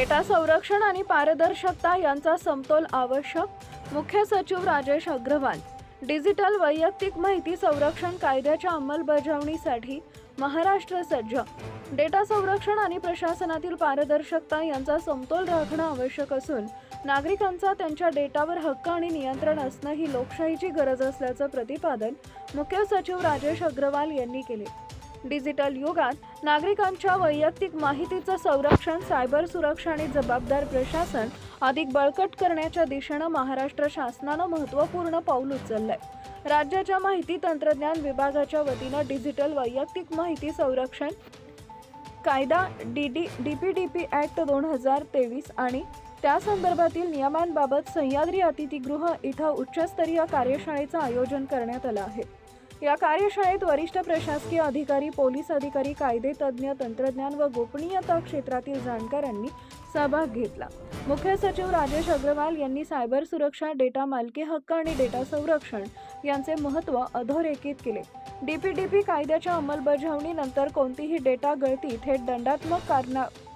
Data संरक्षण आणि पारदर्शकता यांचा समतोल आवश्यक. मुख्य सचिव राजेश अग्रवाल. डिजिटल वैयक्तिक माहिती संरक्षण कायद्याच्या अंमलबजावणीसाठी महाराष्ट्र सज्ज. डेटा संरक्षण आणि प्रशासनातील पारदर्शकता यांचा समतोल राखणे आवश्यक असून नागरिकांचा त्यांच्या डेटावर हक्क आणि नियंत्रण असणे ही लोकशाहीची गरज असल्याचं प्रतिपादन मुख्य सचिव राजेश अग्रवाल यांनी केले. डिजिटल युगात नागरिकांच्या वैयक्तिक माहितीचं संरक्षण, सायबर सुरक्षा आणि जबाबदार प्रशासन अधिक बळकट करण्याच्या दिशेने महाराष्ट्र शासनाने महत्त्वपूर्ण पाऊल उचललंय. राज्याच्या माहिती तंत्रज्ञान विभागाच्या वतीने डिजिटल वैयक्तिक माहिती संरक्षण कायदा डीपीडीपी ॲक्ट 2023 आणि त्या संदर्भातील नियमांबाबत सह्याद्री अतिथीगृह इथं उच्चस्तरीय कार्यशाळेचं आयोजन करण्यात आलं आहे. या कार्यशाळेत वरिष्ठ प्रशासकीय अधिकारी, पोलीस अधिकारी, कायदे तज्ज्ञ, तंत्रज्ञान व गोपनीयता क्षेत्रातील जाणकारांनी सहभाग घेतला. मुख्य सचिव राजेश अग्रवाल यांनी सायबर सुरक्षा, डेटा मालकी हक्क आणि डेटा संरक्षण यांचे महत्त्व अधोरेखित केले. डीपीडीपी कायद्याच्या अंमलबजावणीनंतर कोणतीही डेटा गळती थेट दंडात्मक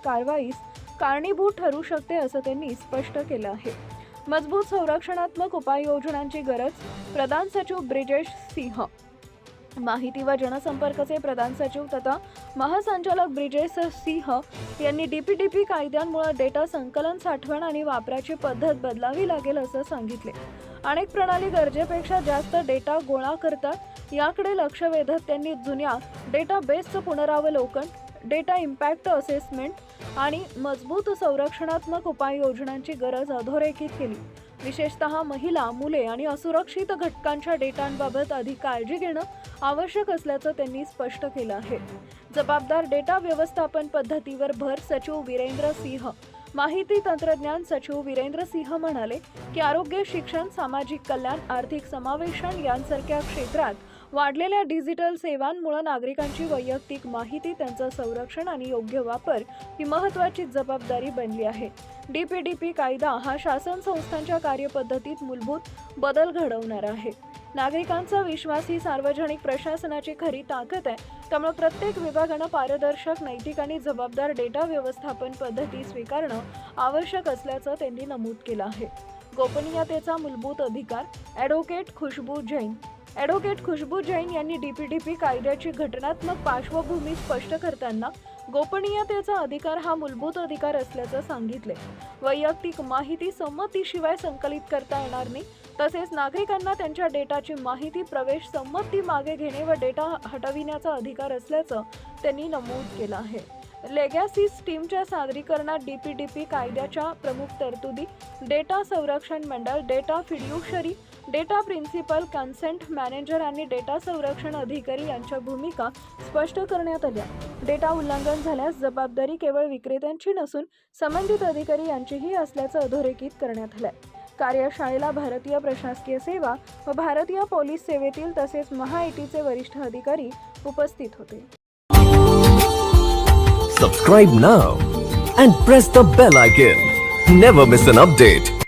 कारवाईस कारणीभूत ठरू शकते असं त्यांनी स्पष्ट केलं आहे. मजबूत संरक्षणात्मक उपाययोजनांची गरज. प्रधान सचिव ब्रिजेश सिंह. माहिती व जनसंपर्कचे प्रधान सचिव तथा महासंचालक ब्रिजेश सिंह यांनी डीपीडीपी कायद्यांमुळे डेटा संकलन, साठवण आणि वापराची पद्धत बदलावी लागेल असं सांगितले. अनेक प्रणाली गरजेपेक्षा जास्त डेटा गोळा करतात, याकडे लक्ष वेधत त्यांनी जुन्या डेटाबेसचं पुनरावलोकन, डेटा इम्पॅक्ट असेसमेंट आणि मजबूत संरक्षणात्मक उपाययोजनांची गरज अधोरेखित केली. विशेषतः महिला, मुले आणि असुरक्षित घटकांच्या डेटांबाबत अधिक काळजी घेणं आवश्यक असल्याचं त्यांनी स्पष्ट केलं आहे. जबाबदार डेटा व्यवस्थापन पद्धतीवर भर. सचिव वीरेंद्र सिंह. माहिती तंत्रज्ञान सचिव वीरेंद्र सिंह म्हणाले की आरोग्य, शिक्षण, सामाजिक कल्याण, आर्थिक समावेशन यांसारख्या क्षेत्रात वाढलेल्या डिजिटल सेवांमुळे नागरिकांची वैयक्तिक माहिती, त्यांचं संरक्षण आणि योग्य वापर ही महत्त्वाची जबाबदारी बनली आहे. डीपीडीपी कायदा हा शासन संस्थांच्या कार्यपद्धतीत मूलभूत बदल घडवणार आहे. नागरिकांचा विश्वास ही सार्वजनिक प्रशासनाची खरी ताकद आहे. त्यामुळे प्रत्येक विभागाने पारदर्शक, नैतिक आणि जबाबदार डेटा व्यवस्थापन पद्धती स्वीकारणं आवश्यक असल्याचं त्यांनी नमूद केलं आहे. गोपनीयतेचा मूलभूत अधिकार. ॲडव्होकेट खुशबू जैन यांनी डीपीडीपी कायद्याची घटनात्मक पार्श्वभूमी स्पष्ट करताना गोपनीयतेचा अधिकार हा मूलभूत अधिकार असल्याचं सांगितले. वैयक्तिक माहिती संमतीशिवाय संकलित करता येणार नाही. तसेच नागरिकांना त्यांच्या डेटाची माहिती, प्रवेश, संमती मागे घेणे व डेटा हटविण्याचा अधिकार असल्याचं त्यांनी नमूद केलं आहे. लेगॅसी स्कीमच्या सादरीकरणात डीपीडीपी कायद्याच्या प्रमुख तरतुदी. डेटा संरक्षण मंडळ, data fiduciary, data principal, consent manager आणि डेटा संरक्षण अधिकारी यांच्या भूमिका स्पष्ट करण्यात आल्या. डेटा उल्लंघन झाल्यास जबाबदारी केवळ विक्रेत्यांची नसून संबंधित अधिकारी यांचीही असल्याचं अधोरेखित करण्यात आलंय. कार्यशाळेला भारतीय प्रशासकीय सेवा व भारतीय पोलीस सेवेतील तसेच महाआयटीचे वरिष्ठ अधिकारी उपस्थित होते. Subscribe now and press the bell icon. Never miss an update.